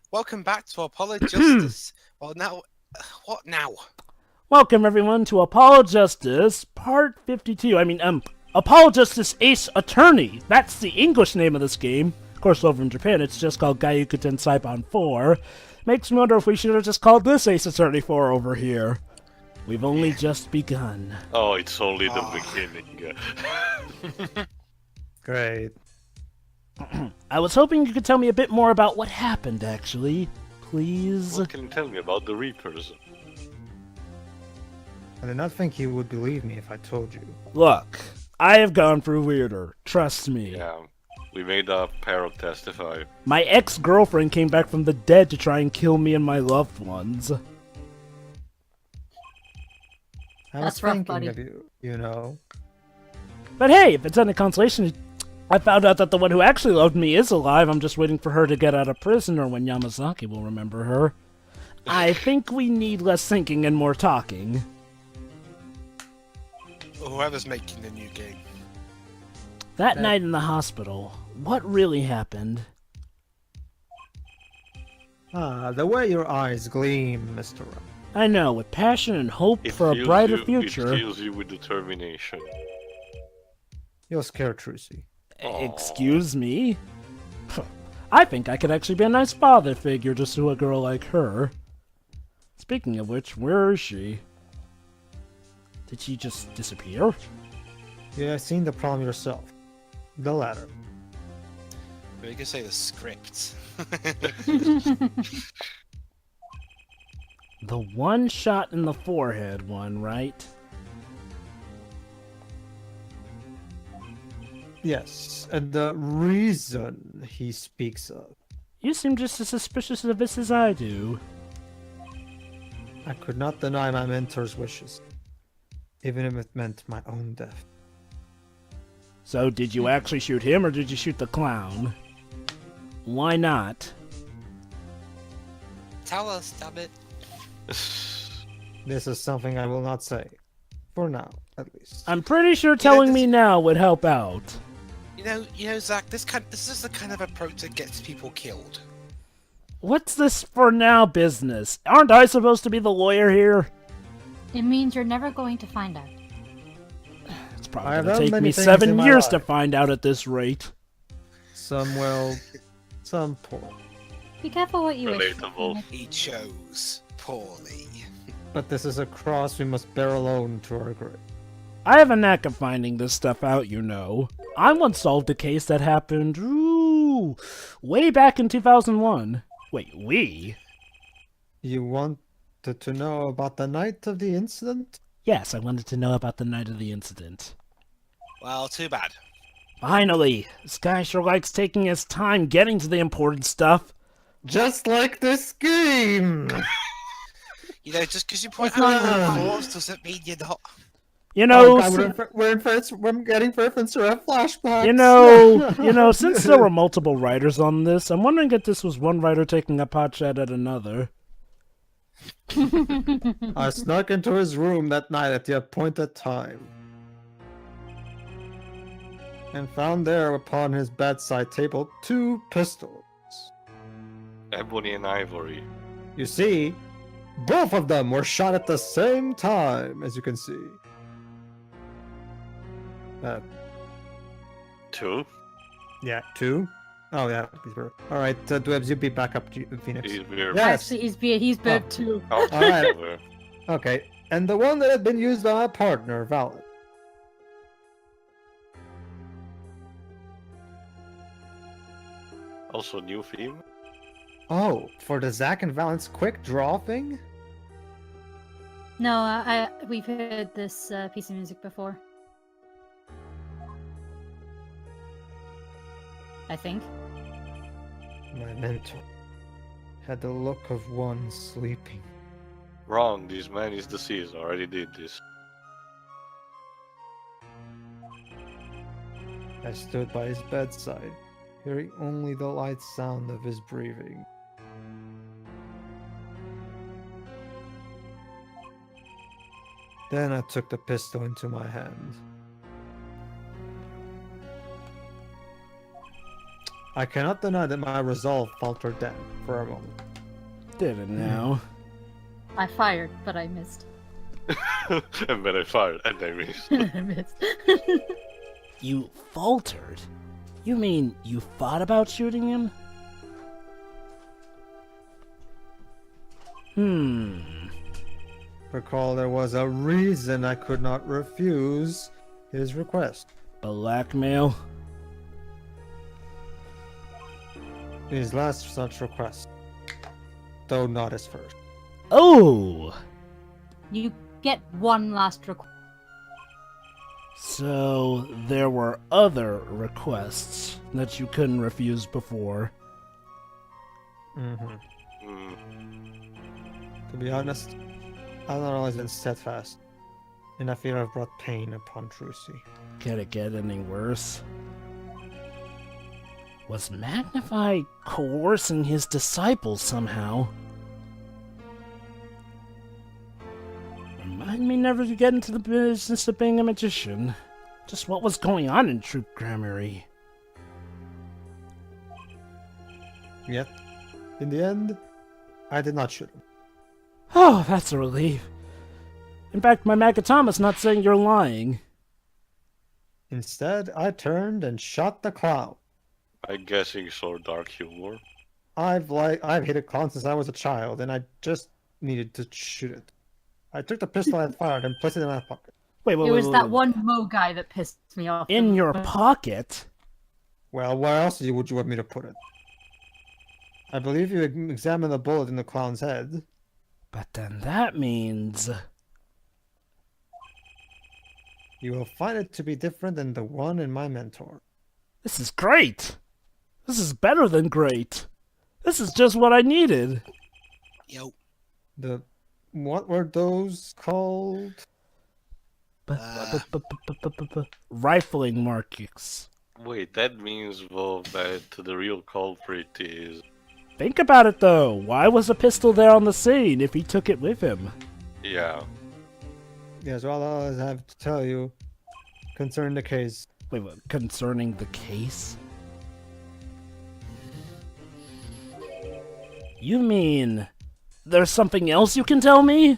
Welcome back to Apollo Justice. Well, now, what now? Welcome everyone to Apollo Justice Part 52. Apollo Justice Ace Attorney. That's the English name of this game. Of course, over in Japan, it's just called Gaiyukuten Saiban 4. Makes me wonder if we should have just called this Ace Attorney 4 over here. We've only just begun. Oh, it's only the beginning. Great. I was hoping you could tell me a bit more about what happened, actually. Please? What can you tell me about the Reapers? I did not think you would believe me if I told you. Look, I have gone through weirder. Trust me. Yeah, we made a pair of testify. My ex-girlfriend came back from the dead to try and kill me and my loved ones. I was That's rough, thinking buddy. of you, you know. But hey, if it's any consolation, I found out that the one who actually loved me is alive. I'm just waiting for her to get out of prison, or when Yamazaki will remember her. I think we need less thinking and more talking. Whoever's making the new game. That night in the hospital, what really happened? Ah, the way your eyes gleam, Mr. Ram. I know, with passion and hope It for a fills brighter you, future. It fills you with determination. You're scared, Trucy. Excuse me? I think I could actually be a nice father figure just to a girl like her. Speaking of which, where is she? Did she just disappear? You have seen the problem yourself. The latter. We could say the script. The one shot in the forehead one, right? Yes, and the reason he speaks of. You seem just as suspicious of this as I do. I could not deny my mentor's wishes, even if it meant my own death. So did you actually shoot him or did you shoot the clown? Why not? Tell us, damn it. This is something I will not say. For now, at least. I'm pretty sure telling me now would help out. You know, Zach. This is the kind of approach that gets people killed. What's this for now business? Aren't I supposed to be the lawyer here? It means you're never going to find out. It's I probably have gonna done take many me things 7 in my years to life. find out at this rate. Some well, some poor. Be careful what you wish for. Relatable. He chose poorly. But this is a cross we must bear alone to our grave. I have a knack of finding this stuff out, you know. I once solved a case that happened, way back in 2001. Wait, we? You wanted to know about the night of the incident? Yes, I wanted to know about the night of the incident. Well, too bad. Finally! This guy sure likes taking his time getting to the important stuff. Just like this game! You know, just because you point It's not out even the funny. flaws doesn't mean you're not. You know, we're getting reference to a flashback. since there were multiple writers on this, I'm wondering if this was one writer taking a pot shot at another. I snuck into his room that night at the appointed time. And found there upon his bedside table 2 pistols. Ebony and Ivory. You see, both of them were shot at the same time, as you can see. 2. Yeah, 2? Oh, yeah. Alright, Dwibs, you be back up to Phoenix. He's weird. Yes. Actually, he's bad too. Oh, Alright. whatever. Okay, and the one that had been used by my partner, Valant. Also, new theme. Oh, for the Zack and Valant's quick draw thing? No, we've heard this piece of music before. I think. My mentor had the look of one sleeping. Wrong. This man is deceased. Already did this. I stood by his bedside, hearing only the light sound of his breathing. Then I took the pistol into my hand. I cannot deny that my resolve faltered then for a moment. Did it now? I fired, but I missed. And then I fired, and I missed. I missed. You faltered? You mean you thought about shooting him? Recall there was a reason I could not refuse his request. Blackmail? His last such request, though not his first. Oh! You get one last request. So there were other requests that you couldn't refuse before. To be honest, I've not always been steadfast, and I fear I've brought pain upon Trucy. Could it get any worse? Was Magnify coercing his disciples somehow? Remind me never to get into the business of being a magician. Just what was going on in Troop Gramarye? Yet, in the end, I did not shoot him. Oh, that's a relief. In fact, my Magatama's not saying you're lying. Instead, I turned and shot the clown. I guess he saw dark humor. I've hated clowns since I was a child, and I just needed to shoot it. I took the pistol I had fired and placed it in my pocket. Wait, It was that one Mo guy that pissed me off. In your pocket? Well, where else would you want me to put it? I believe you examined the bullet in the clown's head. But then that means... You will find it to be different than the one in my mentor. This is great! This is better than great! This is just what I needed! Yo. What were those called? Rifling markings. Wait, that means, well, that the real culprit is... Think about it though, why was a pistol there on the scene if he took it with him? Yeah. Yes, all I have to tell you concerning the case. Wait, what, concerning the case? You mean... there's something else you can tell me?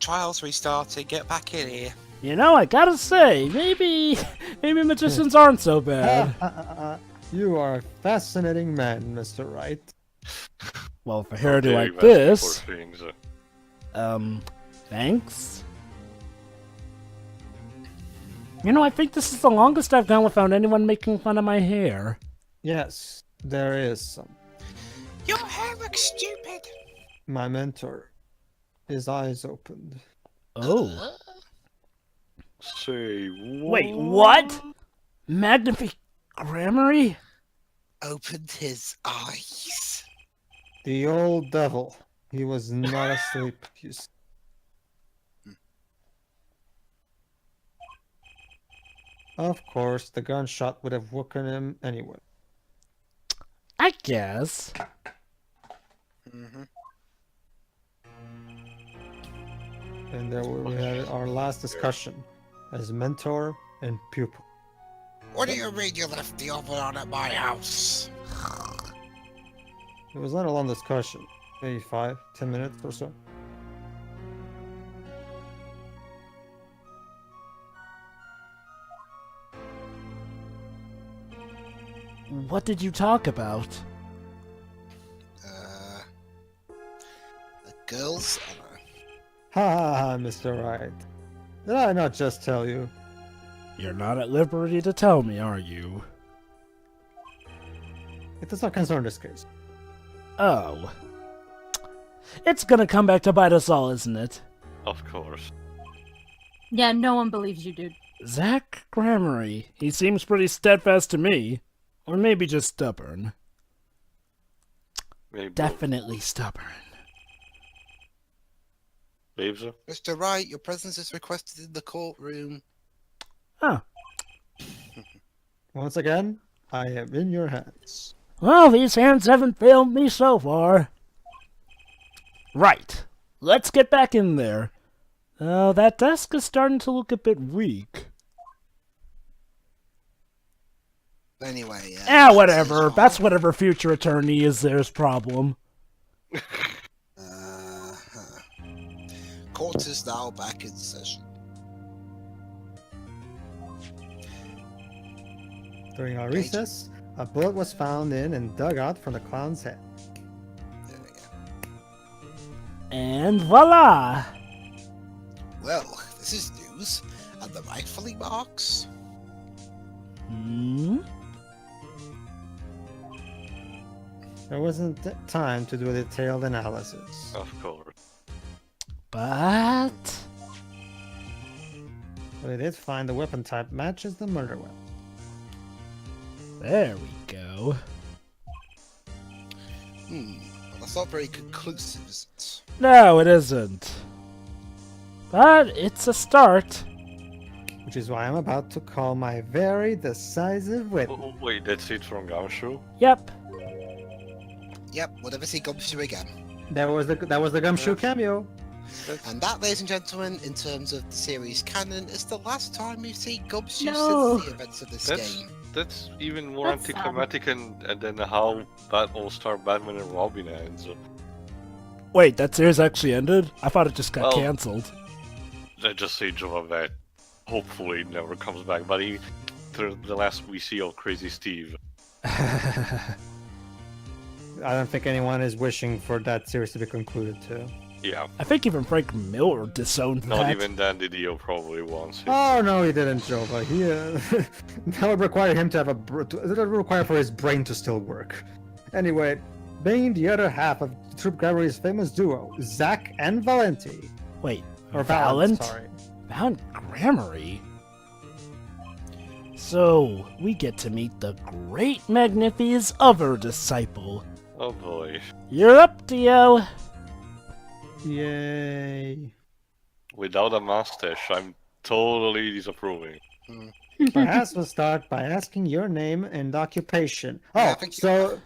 Trials restarted. Get back in here. You know, I gotta say, maybe magicians aren't so bad. You are a fascinating man, Mr. Wright. Well, for a hairdo Okay, like that's this... poor things. Thanks? You know, I think this is the longest I've gone without anyone making fun of my hair. Yes, there is some. Your hair looks stupid. My mentor, his eyes opened. Oh. Say what? Wait, what? Magnific Gramarye? Opened his eyes. The old devil. He was not asleep, you see. Of course, the gunshot would have woken him anyway. I guess. And there we had our last discussion as mentor and pupil. What do you mean you left the oven on at my house? It was not a long discussion, maybe 5-10 minutes or so. What did you talk about? The girls? Ha ha ha, Mr. Wright. Did I not just tell you? You're not at liberty to tell me, are you? It does not concern this case. Oh. It's gonna come back to bite us all, isn't it? Of course. Yeah, no one believes you, dude. Zach Gramarye. He seems pretty steadfast to me. Or maybe just stubborn. Maybe Definitely stubborn. Babes? Mr. Wright, your presence is requested in the courtroom. Oh. Once again, I am in your hands. Well, these hands haven't failed me so far. Right. Let's get back in there. That desk is starting to look a bit weak. Anyway, Whatever. That's whatever future attorney is there's problem. Court is now back in session. During our recess, a bullet was found in and dug out from the clown's head. There we go. And voila! Well, this is news, and the rightfully marks. Hmm? There wasn't time to do a detailed analysis. Of course. But... But they did find the weapon type matches the murder weapon. there we go. Well, that's not very conclusive, is it? No, it isn't. But it's a start. Which is why I'm about to call my very decisive witness. Oh, wait, that's it from Gumshoe? Yep. Yep, we'll never see Gumshoe again. That was the Gumshoe cameo. And that, ladies and gentlemen, in terms of the series canon, is the last time we see Gumshoe No. since the events of this That's game. that's even more That's sad. anticlimactic and than how that All-Star Batman and Robin ends. Wait, that series actually ended? I thought it just got Well- cancelled. I just say Joe that hopefully never comes back, but the last we see of Crazy Steve. I don't think anyone is wishing for that series to be concluded too. Yeah, I think even Frank Miller disowned not that. even Dan Didio probably wants it. Oh no, he didn't, Joe. But he that would require him to have that would require for his brain to still work. Anyway, being the other half of Troop Gramarye's famous duo, Zach and Valenti, Wait, or Valant? Sorry. Valant Gramarye? So, we get to meet the great Magnifi's other disciple. Oh boy. You're up, Dio! Yay! Without a mustache, I'm totally disapproving. Perhaps we'll start by asking your name and occupation. Yeah, I Oh, think you- so.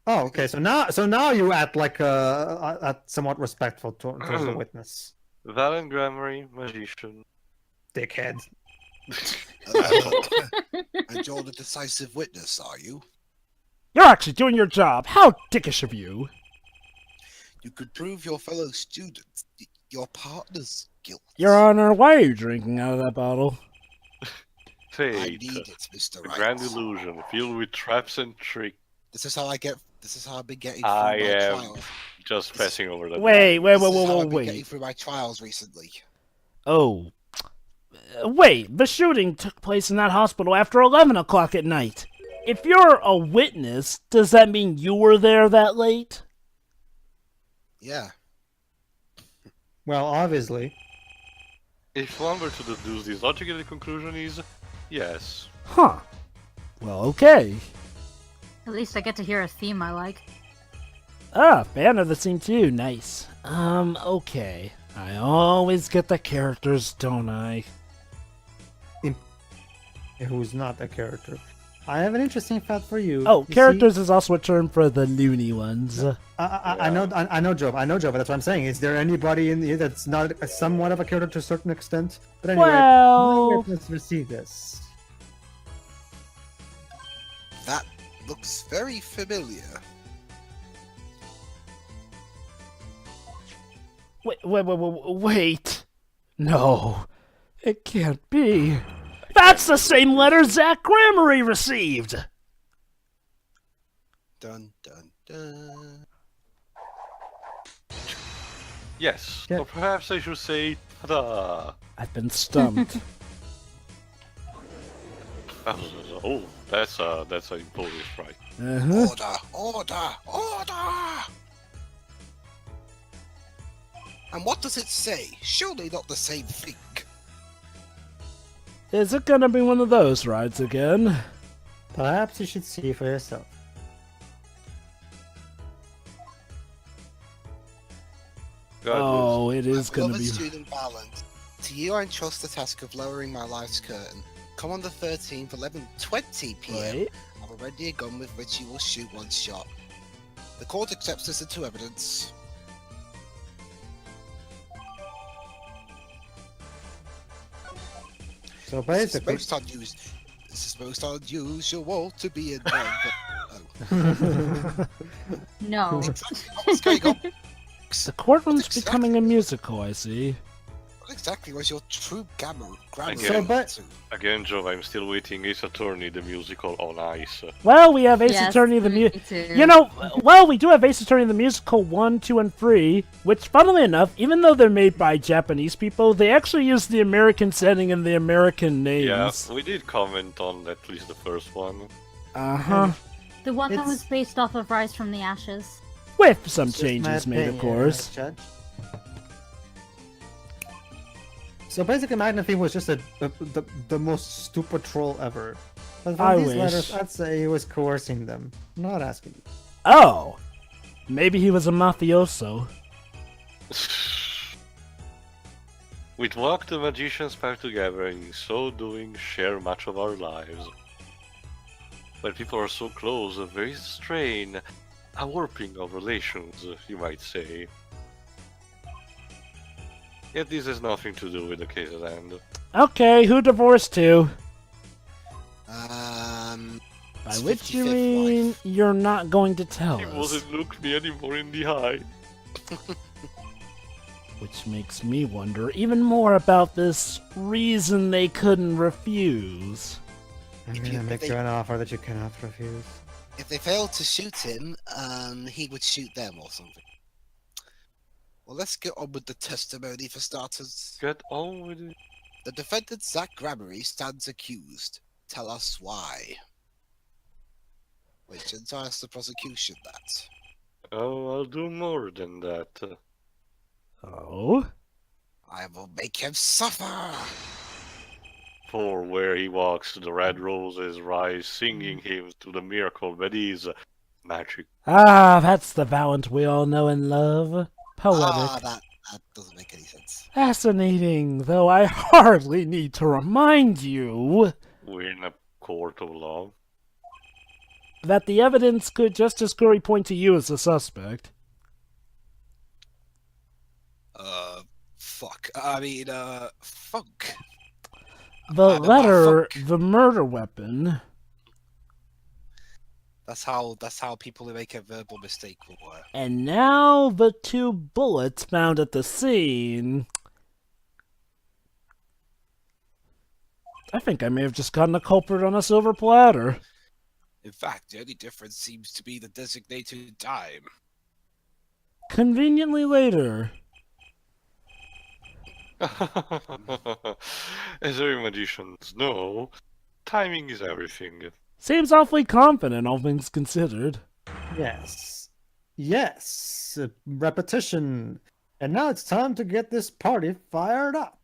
Oh, okay. So now you act like somewhat respectful towards the witness, Valant Gramarye, magician. dickhead. And you're the decisive witness, are you? You're actually doing your job! How dickish of you! You could prove your fellow students, your partner's guilt. Your Honor, why are you drinking out of that bottle? I Fate. need it, Mr. A Wright. grand illusion, filled with traps and tricks. This is how I've been getting through I my am trials. just passing over that. Wait, This is how I've been getting wait. through my trials recently. Oh. Wait, the shooting took place in that hospital after 11 o'clock at night. If you're a witness, does that mean you were there that late? Yeah. Well, obviously. If one were to deduce this logic, the conclusion is yes. Huh. Well, okay. At least I get to hear a theme I like. Ah, fan of the scene too. Nice. Okay. I always get the characters, don't I? Who's not a character? I have an interesting fact for you. Oh, You characters is also a term for the loony ones. see, I know, Joe. I know, Joe. But that's what I'm saying. Is there anybody in here that's not somewhat of a character to a certain extent? But anyway, Well- let's receive this. That looks very familiar. Wait. No. It can't be. That's the same letter Zach Gramarye received! Dun dun dun. Yes. Yeah. Or perhaps I should say, ta-da! I've been stumped. Oh, that's a Polish strike. Uh-huh. Order! And what does it say? Surely not the same thing. Is it gonna be one of those rides again? Perhaps you should see for yourself. Oh, it is gonna Beloved be. student Valant, to you I entrust the task of lowering my life's curtain. Come on the 13th, 11:20 p.m. Wait. I will ready a gun with which you will shoot one shot. The court accepts this into evidence. So This is basically, most unused. This is most unusual to be in bed. Oh. No. What's going on? The courtroom's What becoming a musical, I see. What exactly was your true grammar? So, but- Again, Joe, I'm still waiting Ace Attorney, the musical, on ice. Well, we have Ace Yes, Attorney the me musical. too. You know, well, we do have Ace Attorney the musical 1, 2, and 3, which, funnily enough, even though they're made by Japanese people, they actually use the American setting and the American Yeah, names. we did comment on at least the first one. Uh-huh. The one that It's- was based off of Rise from the Ashes. With some It's just my changes made, of opinion, course. Judge. So basically, Magnifique was just the most stupid troll ever. But from I these wish. letters, I'd say he was coercing them, not asking you. Oh! Maybe he was a mafioso. We'd walk the magician's path together, and in so doing, share much of our lives. When people are so close, there is a strain, a warping of relations, you might say. Yet this has nothing to do with the case at hand. Okay, who divorced to? By His which you 55th mean wife. you're not going to tell He us. wouldn't look me anymore in the eye. Which makes me wonder even more about this reason they couldn't refuse. I'm If gonna you- make if you they- an offer that you cannot refuse. If they failed to shoot him, he would shoot them or something. Well, let's get on with the testimony for starters. Get on with it. The defendant, Zach Gramarye, stands accused. Tell us why. Wait, didn't I ask the prosecution that? Oh, I'll do more than that. Oh? I will make him suffer! For where he walks, the red roses rise, singing hymns to the miracle that is magic. Ah, that's the Valant we all know and love. Poetic. That doesn't make any sense. Fascinating, though I hardly need to remind you We're in a court of law. that the evidence could just as clearly point to you as the suspect. Fuck. I mean, funk. The I know my letter, fuck. the murder weapon. That's how people who make a verbal mistake will work. And now the 2 bullets found at the scene. I think I may have just gotten a culprit on a silver platter. In fact, the only difference seems to be the designated time. Conveniently later. As every magicians know, timing is everything. Seems awfully confident, all things considered. Yes. Yes. Repetition. And now it's time to get this party fired up.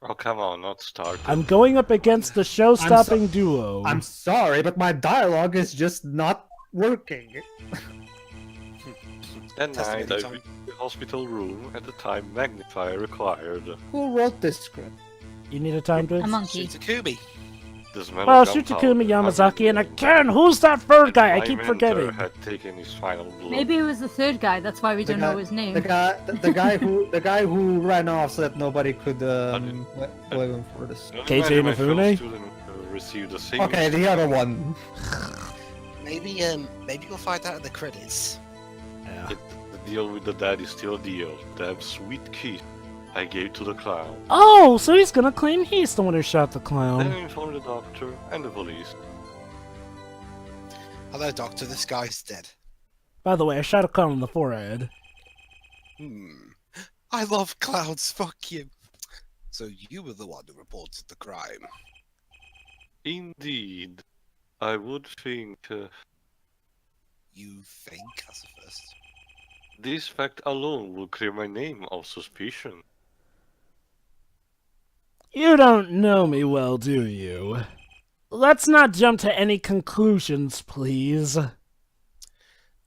Oh, come on, not start. I'm going up against the show-stopping duo. I'm sorry, but my dialogue is just not working. That Testimony night, I time. reached the hospital room at the time magnifier required. Who wrote this script? You need a time to... A monkey. Shitakumi. The smell Well, of gunpowder Shutakumi Yamazaki, and had- again, who's that third guy? I my keep mentor forgetting. had taken his final blow. Maybe it was the third guy, that's why we The don't guy- know his name. The guy who ran off so that nobody could blame him for this. Don't KJ imagine my fellow Inafune? student received the same. Okay, the other one. Maybe we'll find out in the credits. Yeah. The deal with the dad is still a deal. That sweet kiss I gave to the clown. Oh, so he's gonna claim he's the one who shot the Then clown. I informed the doctor and the police. Hello, Doctor. This guy's dead. By the way, I shot a clown in the forehead. I love clowns. Fuck you. So you were the one who reported the crime. Indeed, I would think You think that's the first. this fact alone will clear my name of suspicion. You don't know me well, do you? Let's not jump to any conclusions, please.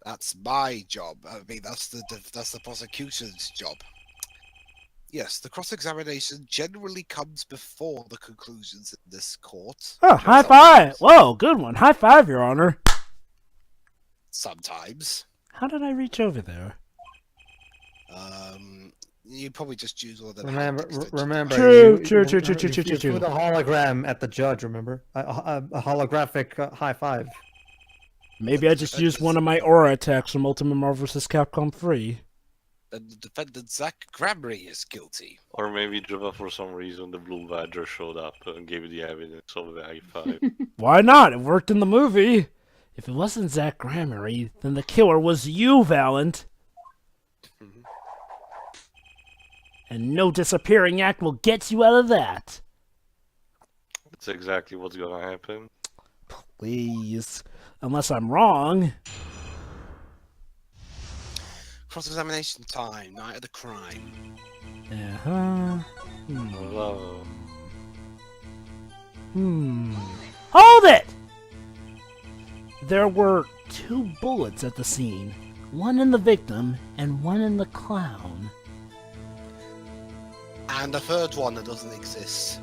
That's my job. I mean, that's the prosecution's job. Yes, the cross-examination generally comes before the conclusions in this court. Oh, high five! Whoa, good one. High five, Your Honor. Sometimes. How did I reach over there? You probably just use all of them. Remember. True, you, true, you, true, you, true, you, true, you true. threw the hologram at the judge. Remember, a holographic high five. Maybe I just used one of my aura attacks from Ultimate Marvel vs. Capcom 3. Then the defendant Zach Gramarye is guilty. Or maybe Java, for some reason, the Blue Badger showed up and gave the evidence of the high five. Why not? It worked in the movie. If it wasn't Zach Gramarye, then the killer was you, Valant. And no disappearing act will get you out of that. That's exactly what's gonna happen. Please. Unless I'm wrong. Cross-examination time. Night of the crime. Uh-huh. Hello. Hold it! There were 2 bullets at the scene. One in the victim and one in the clown. And a third one that doesn't exist.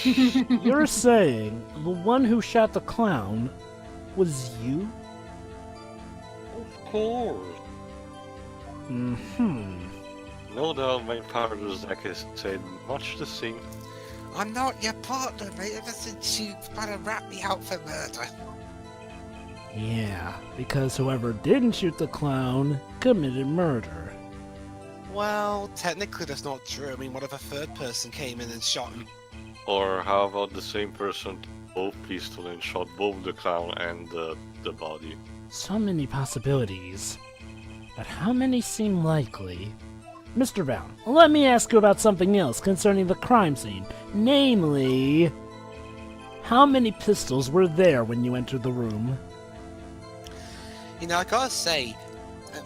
You're saying the one who shot the clown was you? Of course. No doubt my partner Zach has said much the same. I'm not your partner, mate, ever since you tried to rat me out for murder. Yeah, because whoever didn't shoot the clown committed murder. Well, technically that's not true. I mean, what if a third person came in and shot him? Or how about the same person took both pistols and shot both the clown and the body? So many possibilities. But how many seem likely? Mr. Brown, let me ask you about something else concerning the crime scene. Namely, how many pistols were there when you entered the room? You know, I gotta say,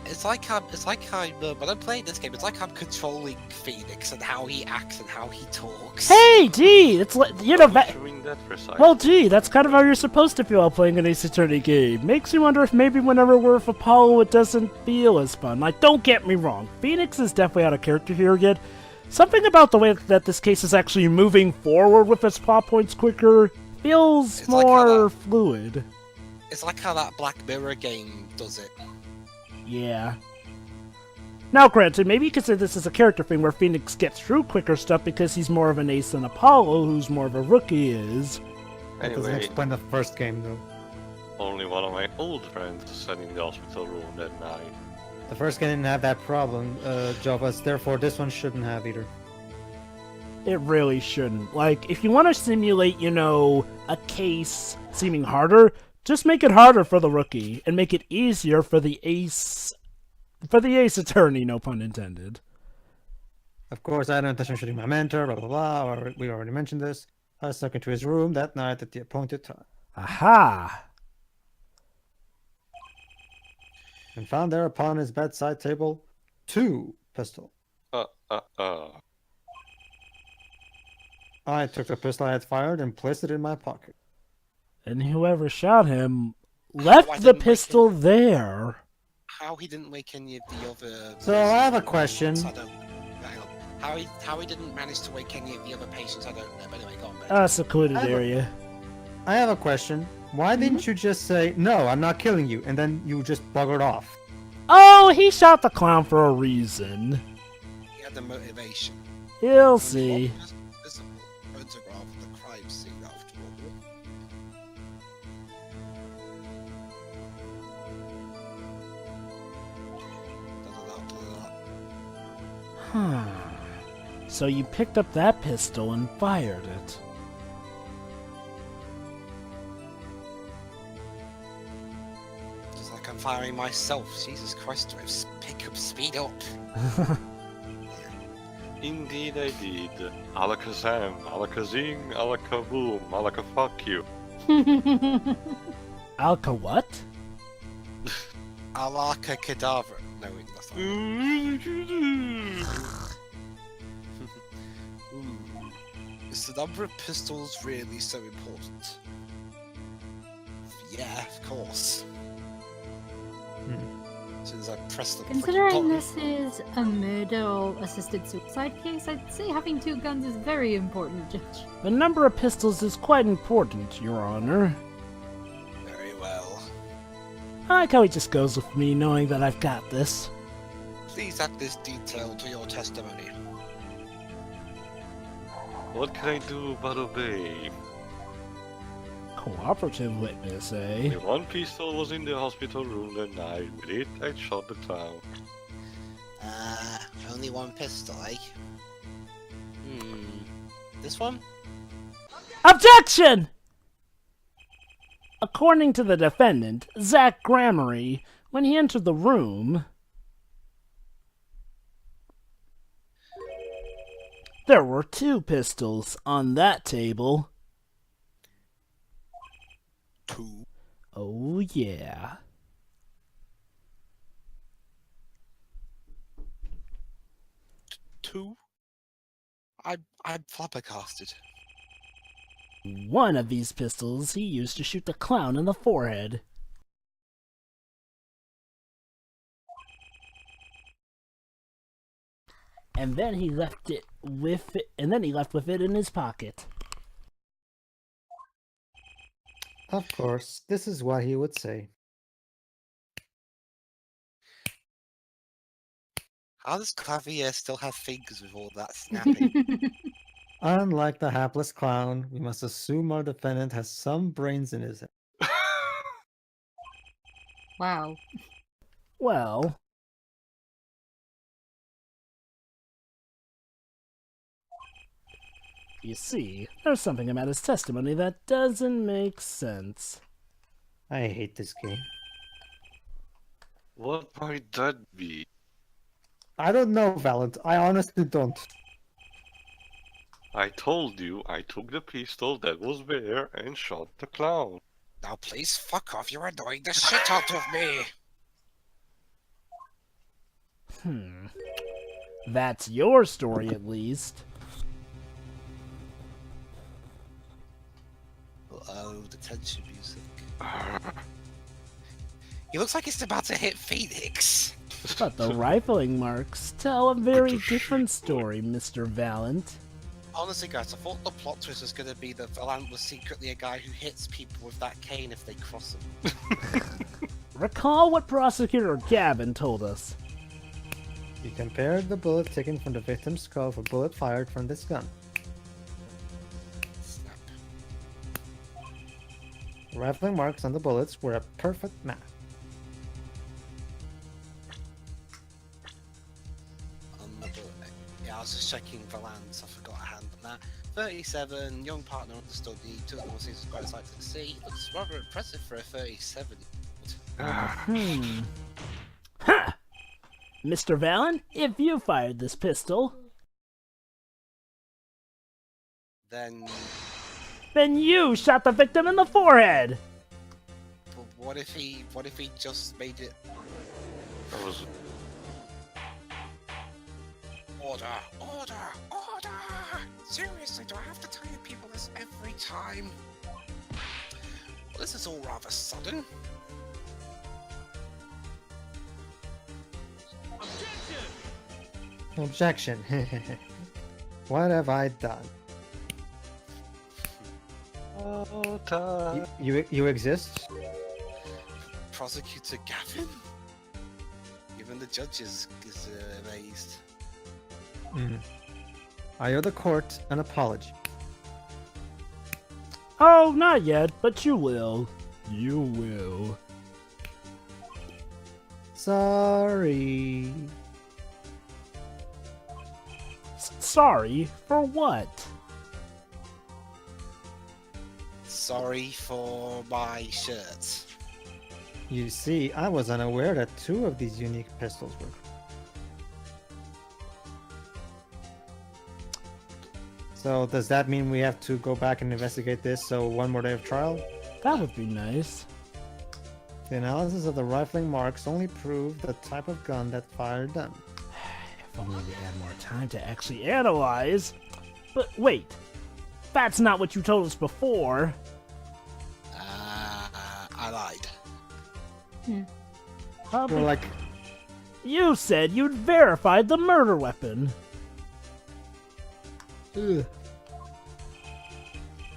it's like I'm when I'm playing this game, it's like I'm controlling Phoenix and how he acts and how he talks. Hey, gee, it's like, you know, Doing that precisely. well, gee, that's kind of how you're supposed to feel while playing an Ace Attorney game. Makes you wonder if maybe whenever we're with Apollo, it doesn't feel as fun. Like, don't get me wrong, Phoenix is definitely out of character here again. Something about the way that this case is actually moving forward with its plot points quicker feels It's like more how fluid. It's like how that Black Mirror game does it. Yeah. Now, granted, maybe you could say this is a character thing where Phoenix gets through quicker stuff because he's more of an ace than Apollo, who's more of a rookie is. That doesn't Anyway, explain the first game, though. only one of my old friends sat in the hospital room that night. The first game didn't have that problem, Javas, therefore this one shouldn't have either. It really shouldn't. Like, if you want to simulate, you know, a case seeming harder, just make it harder for the rookie, and make it easier for the ace attorney, no pun intended. Of course, I had no intention of shooting my mentor, blah blah blah, or we already mentioned this. I snuck into his room that night at the appointed time, Aha! and found there upon his bedside table 2 pistols. I took the pistol I had fired and placed it in my pocket. And whoever shot him I left the didn't wake pistol there. How he didn't wake any of the other... So I have a question. I don't... Hang on. How he didn't manage to wake any of the other patients, I don't know. But anyway, go on, Ben. Secluded area. I have a question. Why didn't you just say, no, I'm not killing you, and then you just buggered off? Oh, he shot the clown for a reason. He had the motivation. You'll see. Visible photograph of the crime scene after all. Huh. So you picked up that pistol and fired it. Just like I'm firing myself. Jesus Christ, Dwibs. Pick up, speed up. Indeed I did. Alakazam, Alakazing, Alakaboom, Alakafuck you. Alka what? Alaka Cadaver. No, wait, that's not. Is the number of pistols really so important? Yeah, of course. As soon as I press the freaking Considering button. this is a murder or assisted suicide case, I'd say having 2 guns is very important, Judge. The number of pistols is quite important, Your Honor. Very well. I like how he just goes with me, knowing that I've got this. Please add this detail to your testimony. What can I do but obey? Cooperative witness, eh? The one pistol was in the hospital room that night. With it, I shot the clown. Only one pistol, eh? This one? Objection! According to the defendant, Zach Gramarye, when he entered the room, there were 2 pistols on that table. 2. Oh yeah. Two? I'm flabbergasted. One of these pistols he used to shoot the clown in the forehead. And then he left with it in his pocket. Of course, this is what he would say. How does Klavier still have fingers with all that snapping? Unlike the hapless clown, we must assume our defendant has some brains in his head. Wow. Well, you see, there's something about his testimony that doesn't make sense. I hate this game. What might that be? I don't know, Valant. I honestly don't. I told you I took the pistol that was there and shot the clown. Now please fuck off, you're annoying the shit out of me! That's your story, at least. Oh, the tension music. He looks like he's about to hit Phoenix. But the rifling marks tell a very different story, Mr. Valant. Honestly, guys, I thought the plot twist was going to be that Valant was secretly a guy who hits people with that cane if they cross him. Recall what Prosecutor Gavin told us. He compared the bullet taken from the victim's skull with a bullet fired from this gun. Snap. The rifling marks on the bullets were a perfect match. On the bullet. Yeah, I was just checking Valant's. I forgot a hand on that. 37, young partner understood the two of the was quite excited to see. Looks rather impressive for a 37. Ha! Mr. Valant, if you fired this pistol, Then you shot the victim in the forehead! but what if he just made it That was order? Seriously, do I have to tell you people this every time? Well, this is all rather sudden. Objection. What have I done? oh, time. You exist? Prosecutor Gavin? Even the judge is amazed. I owe the court an apology. Oh, not yet, but you will. You will. Sorry. Sorry for what? Sorry for my shirt. You see, I was unaware that 2 of these unique pistols were. So does that mean we have to go back and investigate this, so one more day of trial? That would be nice. The analysis of the rifling marks only proved the type of gun that fired them. If only we had more time to actually analyze. But wait, that's not what you told us before. I lied. You're like, You said you'd verified the murder weapon. ugh.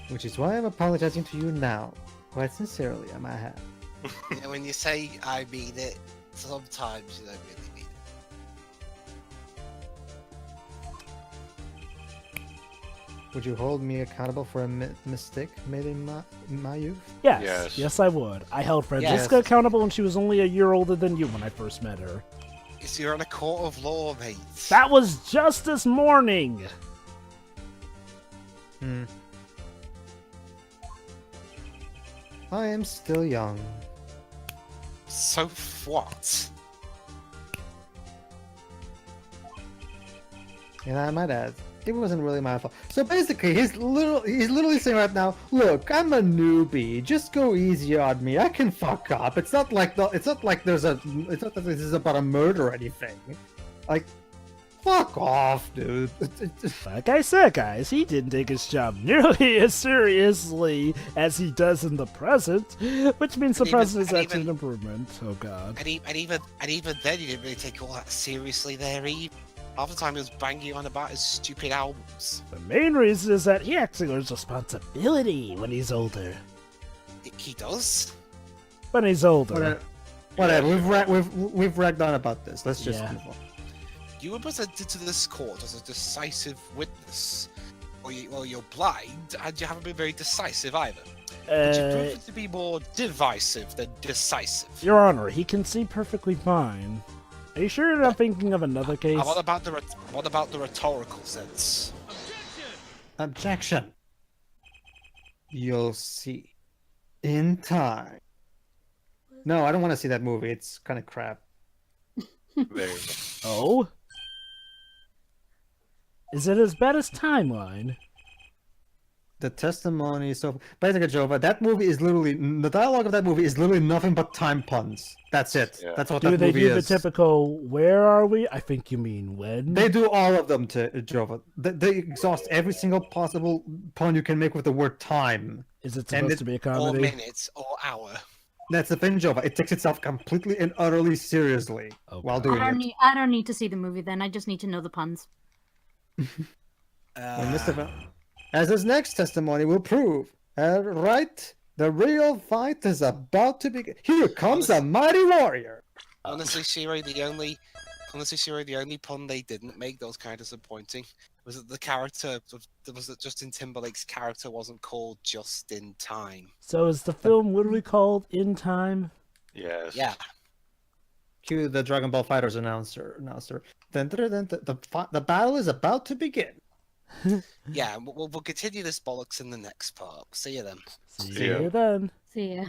Which is why I'm apologizing to you now. Quite sincerely, I might have. And when you say I mean it, sometimes you don't really mean it. Would you hold me accountable for a mistake made in my youth? Yes, Yes. I would. I held Franziska Yes. accountable when she was only a year older than you when I first met her. Is you're in a court of law, mate. That was just this morning! I am still young. So what? And I might add, it wasn't really my fault. So basically, he's literally saying right now, look, I'm a newbie. Just go easy on me. I can fuck up. It's not like this is about a murder or anything. Like, fuck off, dude. Like I said, guys, he didn't take his job nearly as seriously as he does in the present, which means the And even- present is and actually an even- improvement. Oh god. And even then, he didn't really take all that seriously there either. Half the time he was banging on about his stupid albums. The main reason is that he actually learns responsibility when he's older. He does? When he's older. Whatever. We've ragged on about this. Let's just Yeah. move on. You were presented to this court as a decisive witness. Or you're blind, and you haven't been very decisive either. But you've proven to be more divisive than decisive. Your Honor, he can see perfectly fine. Are you sure you're not thinking of another case? And what about the rhetorical sense? Objection. You'll see. In time. No, I don't want to see that movie. It's kind of crap. There you go. Oh? Is it as bad as Timeline? The testimony, so basically, Jova, that movie is literally the dialogue of that movie is literally nothing but time puns. That's it. Yeah. That's what Do that they movie do the is. typical, where are we? I think you mean when? They do all of them to Jova. They exhaust every single possible pun you can make with the word time. Is it and supposed it- to be a Or comedy? minutes, or hour. That's the thing, Jova. It takes itself completely and utterly seriously Oh, while God. doing it. I don't need to see the movie then. I just need to know the puns. When as his next testimony will prove, right, the real fight is about to begin. Here comes a mighty warrior. Honestly, Shiro, the only pun they didn't make that was kind of disappointing was that the character was that Justin Timberlake's character wasn't called Just in Time. So is the film literally called In Time? Yes. Yeah, Cue the Dragon Ball Fighters announcer. The battle is about to begin. yeah. We'll continue this bollocks in the next part. See you then. See Yeah. you then. See ya.